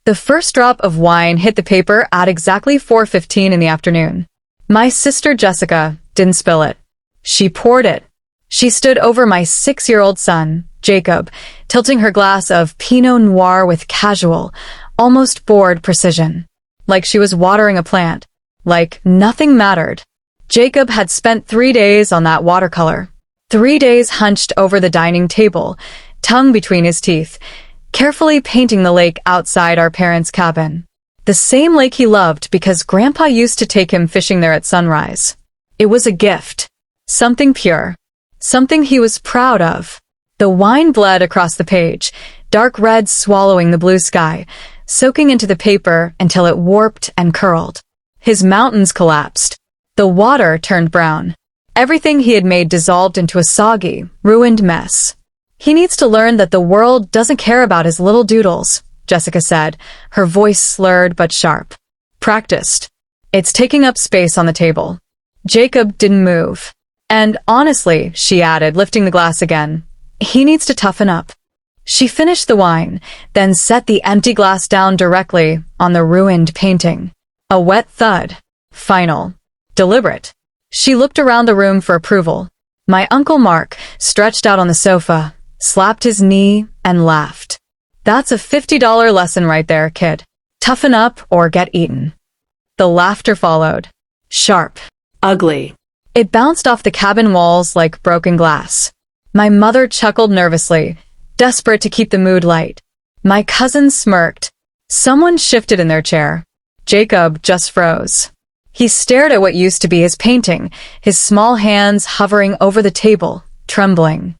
The first drop of wine hit the paper at exactly 4:15 in the afternoon. My sister Jessica didn't spill it. She poured it. She stood over my 6-year-old son, Jacob, tilting her glass of Pinot Noir with casual, almost bored precision. Like she was watering a plant. Like nothing mattered. Jacob had spent 3 days on that watercolor. 3 days hunched over the dining table, tongue between his teeth, carefully painting the lake outside our parents' cabin. The same lake he loved because Grandpa used to take him fishing there at sunrise. It was a gift. Something pure. Something he was proud of. The wine bled across the page, dark red swallowing the blue sky, soaking into the paper until it warped and curled. His mountains collapsed. The water turned brown. Everything he had made dissolved into a soggy, ruined mess. He needs to learn that the world doesn't care about his little doodles, Jessica said, her voice slurred but sharp. Practiced. It's taking up space on the table. Jacob didn't move. And honestly, she added, lifting the glass again, he needs to toughen up. She finished the wine, then set the empty glass down directly on the ruined painting. A wet thud. Final. Deliberate. She looked around the room for approval. My Uncle Mark, stretched out on the sofa, slapped his knee and laughed. That's a $50 lesson right there, kid. Toughen up or get eaten. The laughter followed. Sharp. Ugly. It bounced off the cabin walls like broken glass. My mother chuckled nervously, desperate to keep the mood light. My cousin smirked. Someone shifted in their chair. Jacob just froze. He stared at what used to be his painting, his small hands hovering over the table, trembling.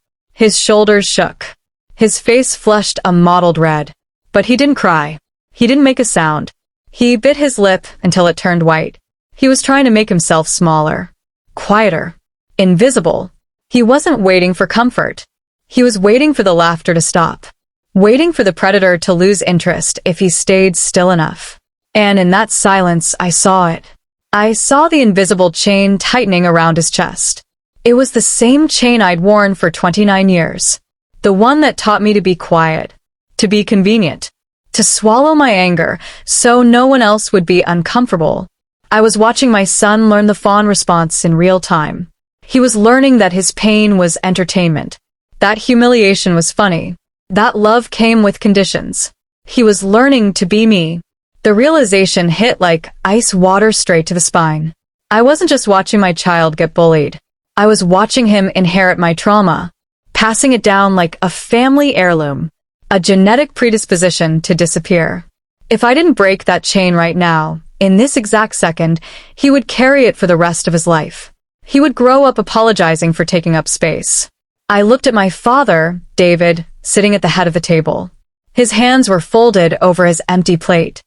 His shoulders shook. His face flushed a mottled red. But he didn't cry. He didn't make a sound. He bit his lip until it turned white. He was trying to make himself smaller. Quieter. Invisible. He wasn't waiting for comfort. He was waiting for the laughter to stop. Waiting for the predator to lose interest if he stayed still enough. And in that silence, I saw it. I saw the invisible chain tightening around his chest. It was the same chain I'd worn for 29 years. The one that taught me to be quiet, to be convenient, to swallow my anger so no one else would be uncomfortable. I was watching my son learn the fawn response in real time. He was learning that his pain was entertainment, that humiliation was funny, that love came with conditions. He was learning to be me. The realization hit like ice water straight to the spine. I wasn't just watching my child get bullied. I was watching him inherit my trauma, passing it down like a family heirloom, a genetic predisposition to disappear. If I didn't break that chain right now, in this exact second, he would carry it for the rest of his life. He would grow up apologizing for taking up space. I looked at my father, David, sitting at the head of the table. His hands were folded over his empty plate.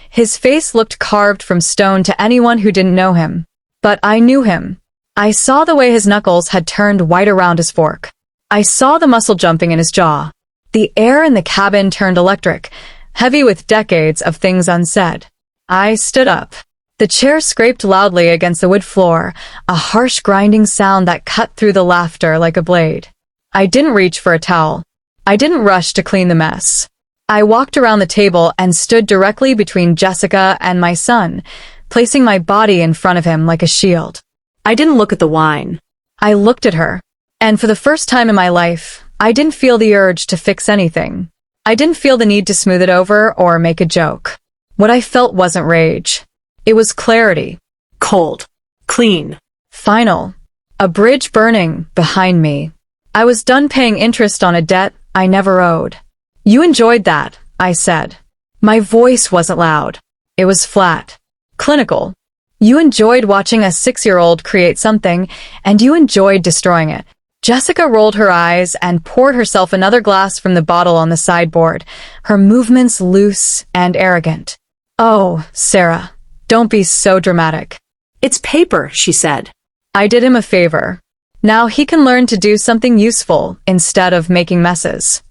His face looked carved from stone to anyone who didn't know him. But I knew him. I saw the way his knuckles had turned white around his fork. I saw the muscle jumping in his jaw. The air in the cabin turned electric, heavy with decades of things unsaid. I stood up. The chair scraped loudly against the wood floor, a harsh grinding sound that cut through the laughter like a blade. I didn't reach for a towel. I didn't rush to clean the mess. I walked around the table and stood directly between Jessica and my son, placing my body in front of him like a shield. I didn't look at the wine. I looked at her. And for the first time in my life, I didn't feel the urge to fix anything. I didn't feel the need to smooth it over or make a joke. What I felt wasn't rage. It was clarity. Cold. Clean. Final. A bridge burning behind me. I was done paying interest on a debt I never owed. You enjoyed that, I said. My voice wasn't loud. It was flat. Clinical. You enjoyed watching a 6-year-old create something, and you enjoyed destroying it. Jessica rolled her eyes and poured herself another glass from the bottle on the sideboard, her movements loose and arrogant. Oh, Sarah, don't be so dramatic. It's paper, she said. I did him a favor. Now he can learn to do something useful instead of making messes.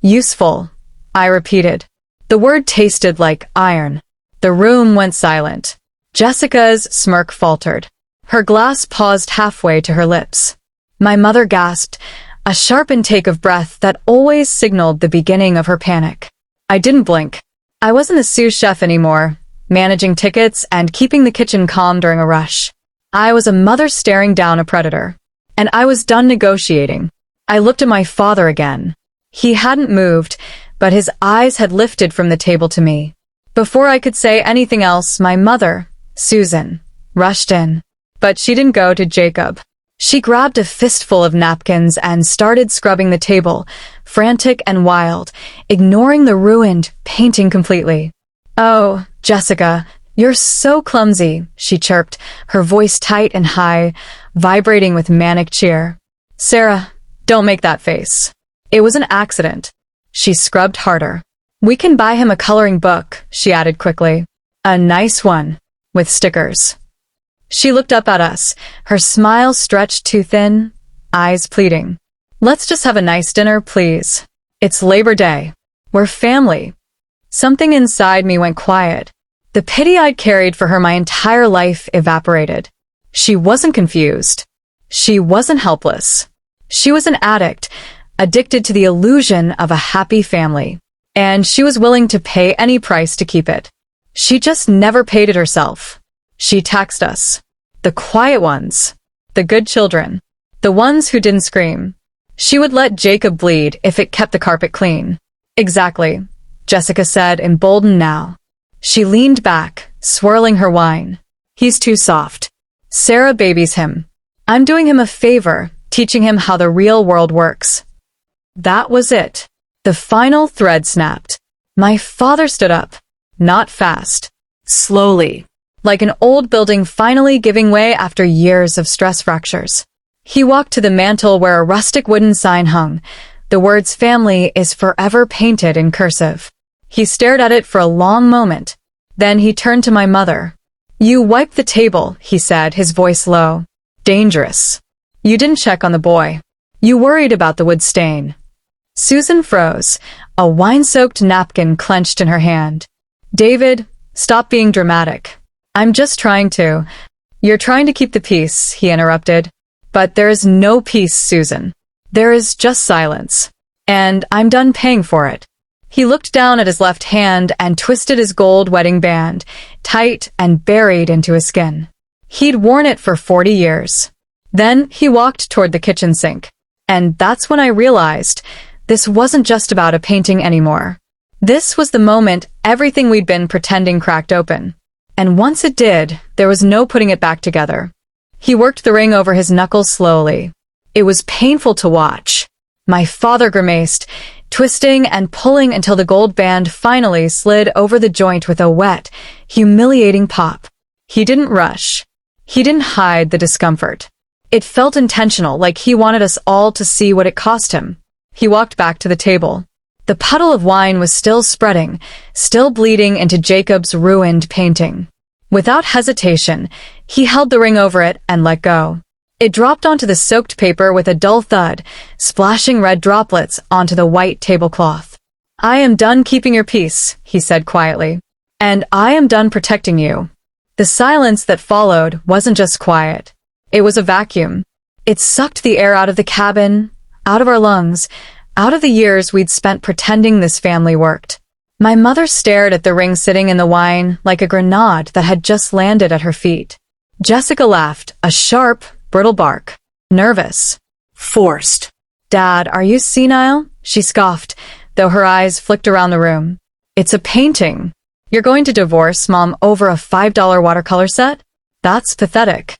Useful, I repeated. The word tasted like iron. The room went silent. Jessica's smirk faltered. Her glass paused halfway to her lips. My mother gasped, a sharp intake of breath that always signaled the beginning of her panic. I didn't blink. I wasn't a sous chef anymore, managing tickets and keeping the kitchen calm during a rush. I was a mother staring down a predator. And I was done negotiating. I looked at my father again. He hadn't moved, but his eyes had lifted from the table to me. Before I could say anything else, my mother, Susan, rushed in. But she didn't go to Jacob. She grabbed a fistful of napkins and started scrubbing the table, frantic and wild, ignoring the ruined painting completely. "Oh, Jessica, you're so clumsy," she chirped, her voice tight and high, vibrating with manic cheer. "Sarah, don't make that face. It was an accident." She scrubbed harder. "We can buy him a coloring book," she added quickly. "A nice one, with stickers." She looked up at us, her smile stretched too thin, eyes pleading. "Let's just have a nice dinner, please. It's Labor Day. We're family." Something inside me went quiet. The pity I'd carried for her my entire life evaporated. She wasn't confused. She wasn't helpless. She was an addict, addicted to the illusion of a happy family. And she was willing to pay any price to keep it. She just never paid it herself. She taxed us. The quiet ones. The good children. The ones who didn't scream. She would let Jacob bleed if it kept the carpet clean. "Exactly," Jessica said, emboldened now. She leaned back, swirling her wine. "He's too soft. Sarah babies him. I'm doing him a favor, teaching him how the real world works." That was it. The final thread snapped. My father stood up. Not fast. Slowly. Like an old building finally giving way after years of stress fractures. He walked to the mantel where a rustic wooden sign hung. The words "Family is forever" painted in cursive. He stared at it for a long moment. Then he turned to my mother. "You wiped the table," he said, his voice low. "Dangerous. You didn't check on the boy. You worried about the wood stain." Susan froze, a wine-soaked napkin clenched in her hand. "David, stop being dramatic. I'm just trying to." "You're trying to keep the peace," he interrupted. "But there is no peace, Susan. There is just silence. And I'm done paying for it." He looked down at his left hand and twisted his gold wedding band, tight and buried into his skin. He'd worn it for 40 years. Then he walked toward the kitchen sink. And that's when I realized this wasn't just about a painting anymore. This was the moment everything we'd been pretending cracked open. And once it did, there was no putting it back together. He worked the ring over his knuckles slowly. It was painful to watch. My father grimaced, twisting and pulling until the gold band finally slid over the joint with a wet, humiliating pop. He didn't rush. He didn't hide the discomfort. It felt intentional, like he wanted us all to see what it cost him. He walked back to the table. The puddle of wine was still spreading, still bleeding into Jacob's ruined painting. Without hesitation, he held the ring over it and let go. It dropped onto the soaked paper with a dull thud, splashing red droplets onto the white tablecloth. "I am done keeping your peace," he said quietly. "And I am done protecting you." The silence that followed wasn't just quiet. It was a vacuum. It sucked the air out of the cabin, out of our lungs, out of the years we'd spent pretending this family worked. My mother stared at the ring sitting in the wine like a grenade that had just landed at her feet. Jessica laughed, a sharp, brittle bark. Nervous. Forced. "Dad, are you senile?" she scoffed, though her eyes flicked around the room. "It's a painting. You're going to divorce Mom over a $5 watercolor set? That's pathetic."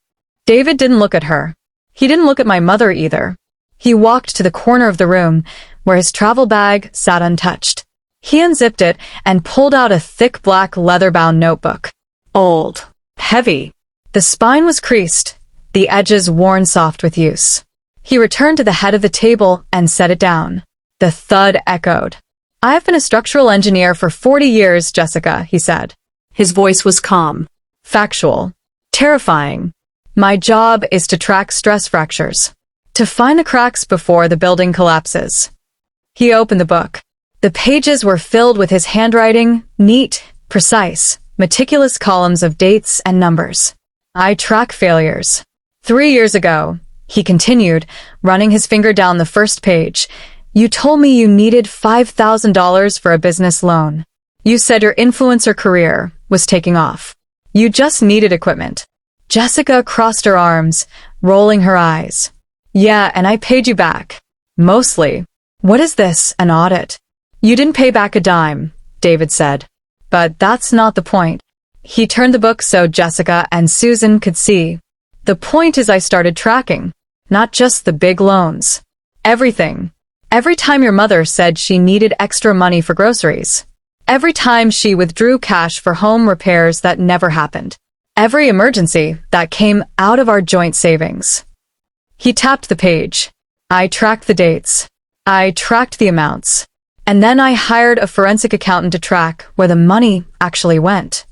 David didn't look at her. He didn't look at my mother either. He walked to the corner of the room, where his travel bag sat untouched. He unzipped it and pulled out a thick black leather-bound notebook. Old. Heavy. The spine was creased, the edges worn soft with use. He returned to the head of the table and set it down. The thud echoed. "I've been a structural engineer for 40 years, Jessica," he said. His voice was calm, factual, terrifying. "My job is to track stress fractures, to find the cracks before the building collapses." He opened the book. The pages were filled with his handwriting, neat, precise, meticulous columns of dates and numbers. "I track failures. 3 years ago," he continued, running his finger down the first page, "you told me you needed $5,000 for a business loan. You said your influencer career was taking off. You just needed equipment. Jessica crossed her arms, rolling her eyes. Yeah, and I paid you back. Mostly. What is this, an audit? You didn't pay back a dime, David said. But that's not the point. He turned the book so Jessica and Susan could see. The point is I started tracking. Not just the big loans. Everything. Every time your mother said she needed extra money for groceries. Every time she withdrew cash for home repairs that never happened. Every emergency that came out of our joint savings. He tapped the page. I tracked the dates. I tracked the amounts. And then I hired a forensic accountant to track where the money actually went.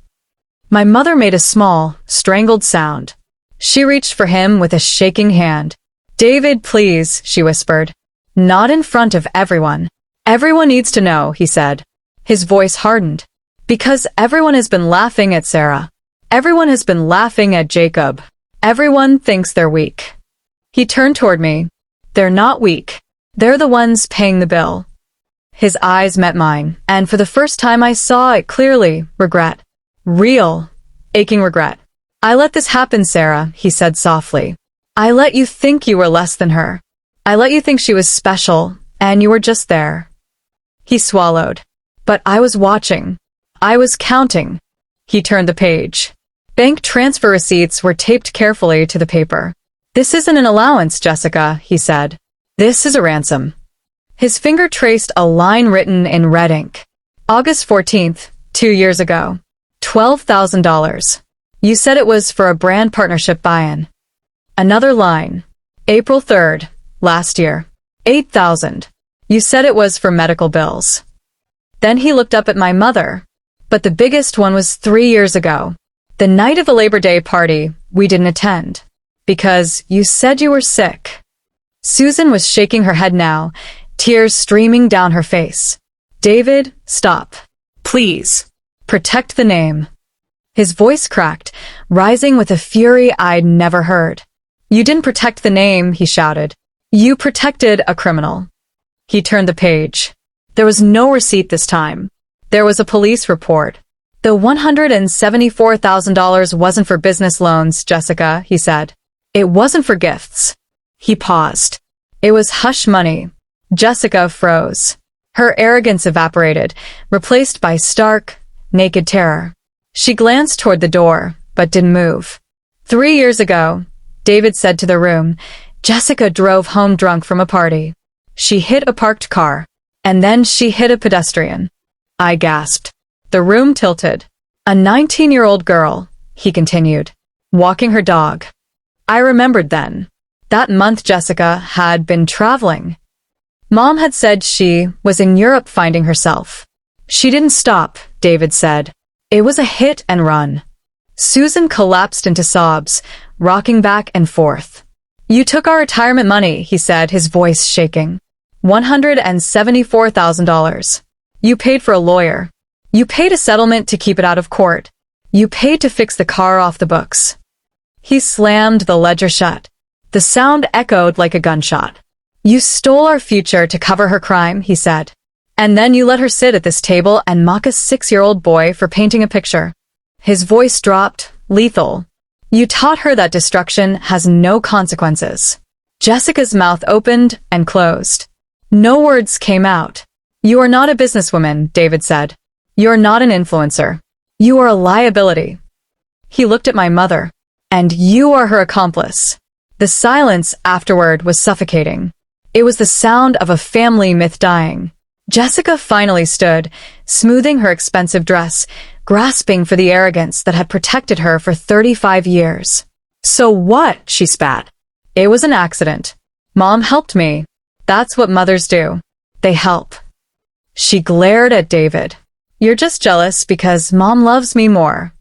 My mother made a small, strangled sound. She reached for him with a shaking hand. David, please, she whispered. Not in front of everyone. Everyone needs to know, he said. His voice hardened. Because everyone has been laughing at Sarah. Everyone has been laughing at Jacob. Everyone thinks they're weak. He turned toward me. They're not weak. They're the ones paying the bill. His eyes met mine, and for the first time I saw it clearly, regret. Real, aching regret. I let this happen, Sarah, he said softly. I let you think you were less than her. I let you think she was special, and you were just there. He swallowed. But I was watching. I was counting. He turned the page. Bank transfer receipts were taped carefully to the paper. This isn't an allowance, Jessica, he said. This is a ransom. His finger traced a line written in red ink. August 14th, 2 years ago. $12,000. You said it was for a brand partnership buy-in. Another line. April 3rd, last year. 8,000. You said it was for medical bills. Then he looked up at my mother. But the biggest one was 3 years ago. The night of a Labor Day party we didn't attend. Because you said you were sick. Susan was shaking her head now, tears streaming down her face. David, stop. Please. Protect the name. His voice cracked, rising with a fury I'd never heard. You didn't protect the name, he shouted. You protected a criminal. He turned the page. There was no receipt this time. There was a police report. The $174,000 wasn't for business loans, Jessica, he said. It wasn't for gifts. He paused. It was hush money. Jessica froze. Her arrogance evaporated, replaced by stark, naked terror. She glanced toward the door, but didn't move. 3 years ago, David said to the room, Jessica drove home drunk from a party. She hit a parked car, and then she hit a pedestrian. I gasped. The room tilted. A 19-year-old girl, he continued, walking her dog. I remembered then. That month Jessica had been traveling. Mom had said she was in Europe finding herself. She didn't stop, David said. It was a hit and run. Susan collapsed into sobs, rocking back and forth. You took our retirement money, he said, his voice shaking. $174,000. You paid for a lawyer. You paid a settlement to keep it out of court. You paid to fix the car off the books. He slammed the ledger shut. The sound echoed like a gunshot. You stole our future to cover her crime, he said. And then you let her sit at this table and mock a 6-year-old boy for painting a picture. His voice dropped, lethal. You taught her that destruction has no consequences. Jessica's mouth opened and closed. No words came out. You are not a businesswoman, David said. You are not an influencer. You are a liability. He looked at my mother. And you are her accomplice. The silence afterward was suffocating. It was the sound of a family myth dying. Jessica finally stood, smoothing her expensive dress, grasping for the arrogance that had protected her for 35 years. So what? She spat. It was an accident. Mom helped me. That's what mothers do. They help. She glared at David. You're just jealous because Mom loves me more.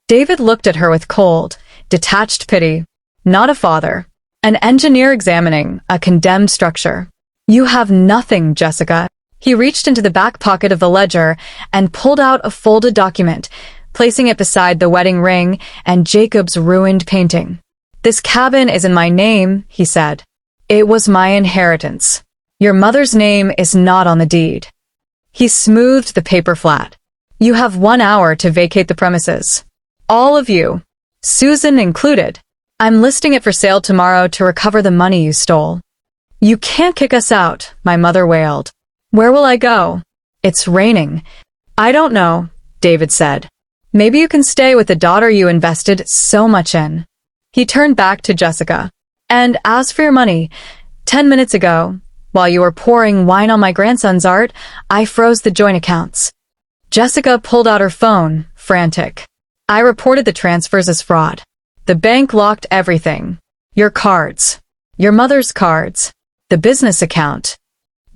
David looked at her with cold, detached pity. Not a father. An engineer examining a condemned structure. You have nothing, Jessica. He reached into the back pocket of the ledger and pulled out a folded document, placing it beside the wedding ring and Jacob's ruined painting. This cabin is in my name, he said. It was my inheritance. Your mother's name is not on the deed. He smoothed the paper flat. You have 1 hour to vacate the premises. All of you. Susan included. I'm listing it for sale tomorrow to recover the money you stole. You can't kick us out, my mother wailed. Where will I go? It's raining. I don't know, David said. Maybe you can stay with the daughter you invested so much in. He turned back to Jessica. And as for your money, 10 minutes ago, while you were pouring wine on my grandson's art, I froze the joint accounts. Jessica pulled out her phone, frantic. I reported the transfers as fraud. The bank locked everything. Your cards. Your mother's cards. The business account.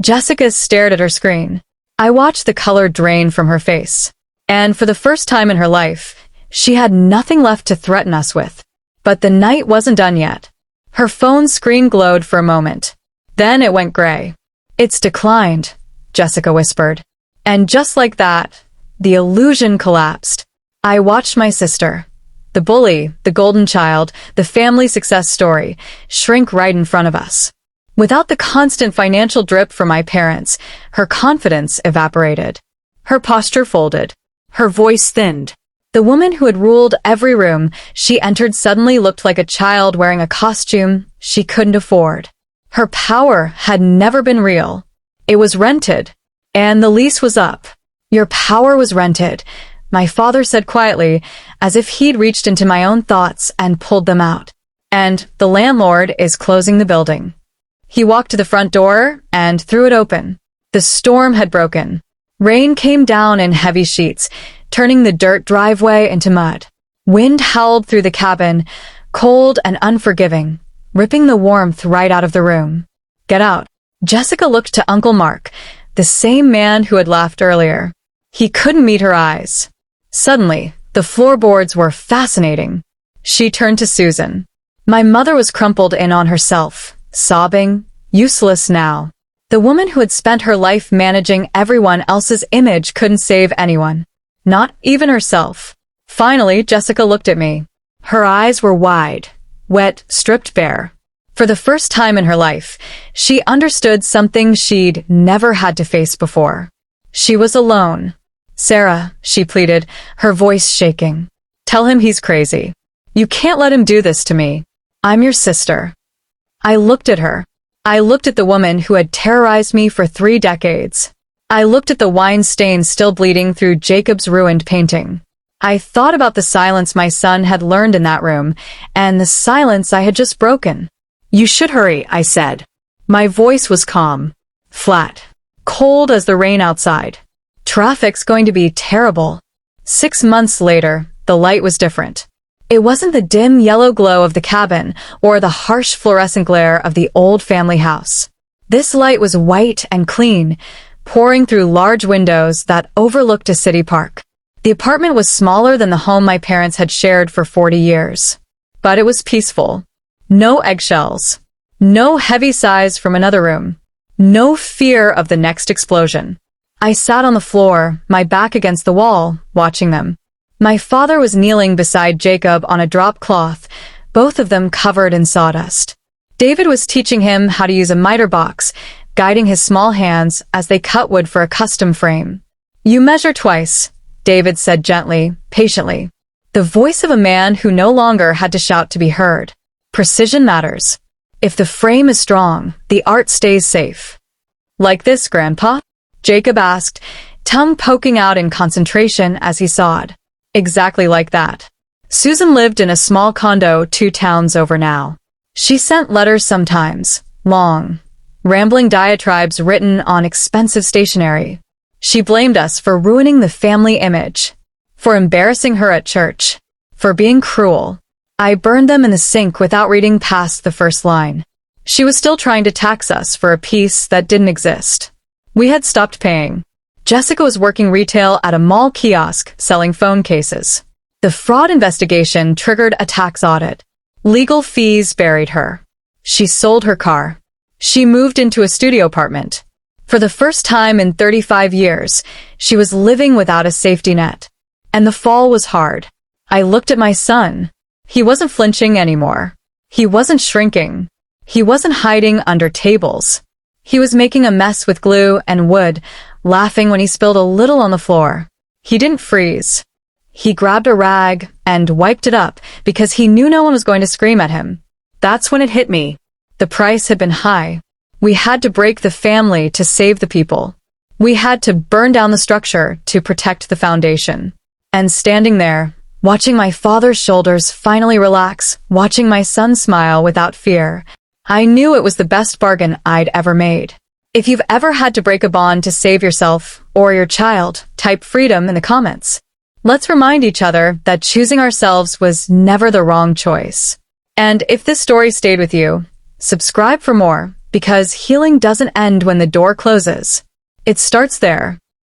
Jessica stared at her screen. I watched the color drain from her face. And for the first time in her life, she had nothing left to threaten us with. But the night wasn't done yet. Her phone screen glowed for a moment. Then it went gray. It's declined, Jessica whispered. And just like that, the illusion collapsed. I watched my sister, the bully, the golden child, the family success story, shrink right in front of us. Without the constant financial drip from my parents, her confidence evaporated. Her posture folded. Her voice thinned. The woman who had ruled every room she entered suddenly looked like a child wearing a costume she couldn't afford. Her power had never been real. It was rented, and the lease was up. Your power was rented, my father said quietly, as if he'd reached into my own thoughts and pulled them out. And the landlord is closing the building. He walked to the front door and threw it open. The storm had broken. Rain came down in heavy sheets, turning the dirt driveway into mud. Wind howled through the cabin, cold and unforgiving, ripping the warmth right out of the room. Get out. Jessica looked to Uncle Mark, the same man who had laughed earlier. He couldn't meet her eyes. Suddenly, the floorboards were fascinating. She turned to Susan. My mother was crumpled in on herself, sobbing, useless now. The woman who had spent her life managing everyone else's image couldn't save anyone. Not even herself. Finally, Jessica looked at me. Her eyes were wide, wet, stripped bare. For the first time in her life, she understood something she'd never had to face before. She was alone. Sarah, she pleaded, her voice shaking. Tell him he's crazy. You can't let him do this to me. I'm your sister. I looked at her. I looked at the woman who had terrorized me for 3 decades. I looked at the wine stain still bleeding through Jacob's ruined painting. I thought about the silence my son had learned in that room, and the silence I had just broken. You should hurry, I said. My voice was calm, flat, cold as the rain outside. Traffic's going to be terrible. 6 months later, the light was different. It wasn't the dim yellow glow of the cabin or the harsh fluorescent glare of the old family house. This light was white and clean, pouring through large windows that overlooked a city park. The apartment was smaller than the home my parents had shared for 40 years. But it was peaceful. No eggshells. No heavy sighs from another room. No fear of the next explosion. I sat on the floor, my back against the wall, watching them. My father was kneeling beside Jacob on a drop cloth, both of them covered in sawdust. David was teaching him how to use a miter box, guiding his small hands as they cut wood for a custom frame. You measure twice, David said gently, patiently. The voice of a man who no longer had to shout to be heard. Precision matters. If the frame is strong, the art stays safe. Like this, Grandpa? Jacob asked, tongue poking out in concentration as he sawed. Exactly like that. Susan lived in a small condo 2 towns over now. She sent letters sometimes, long, rambling diatribes written on expensive stationery. She blamed us for ruining the family image, for embarrassing her at church, for being cruel. I burned them in the sink without reading past the first line. She was still trying to tax us for a piece that didn't exist. We had stopped paying. Jessica was working retail at a mall kiosk selling phone cases. The fraud investigation triggered a tax audit. Legal fees buried her. She sold her car. She moved into a studio apartment. For the first time in 35 years, she was living without a safety net. And the fall was hard. I looked at my son. He wasn't flinching anymore. He wasn't shrinking. He wasn't hiding under tables. He was making a mess with glue and wood, laughing when he spilled a little on the floor. He didn't freeze. He grabbed a rag and wiped it up because he knew no one was going to scream at him. That's when it hit me. The price had been high. We had to break the family to save the people. We had to burn down the structure to protect the foundation. And standing there, watching my father's shoulders finally relax, watching my son smile without fear, I knew it was the best bargain I'd ever made. If you've ever had to break a bond to save yourself or your child, type freedom in the comments. Let's remind each other that choosing ourselves was never the wrong choice. And if this story stayed with you, subscribe for more, because healing doesn't end when the door closes. It starts there.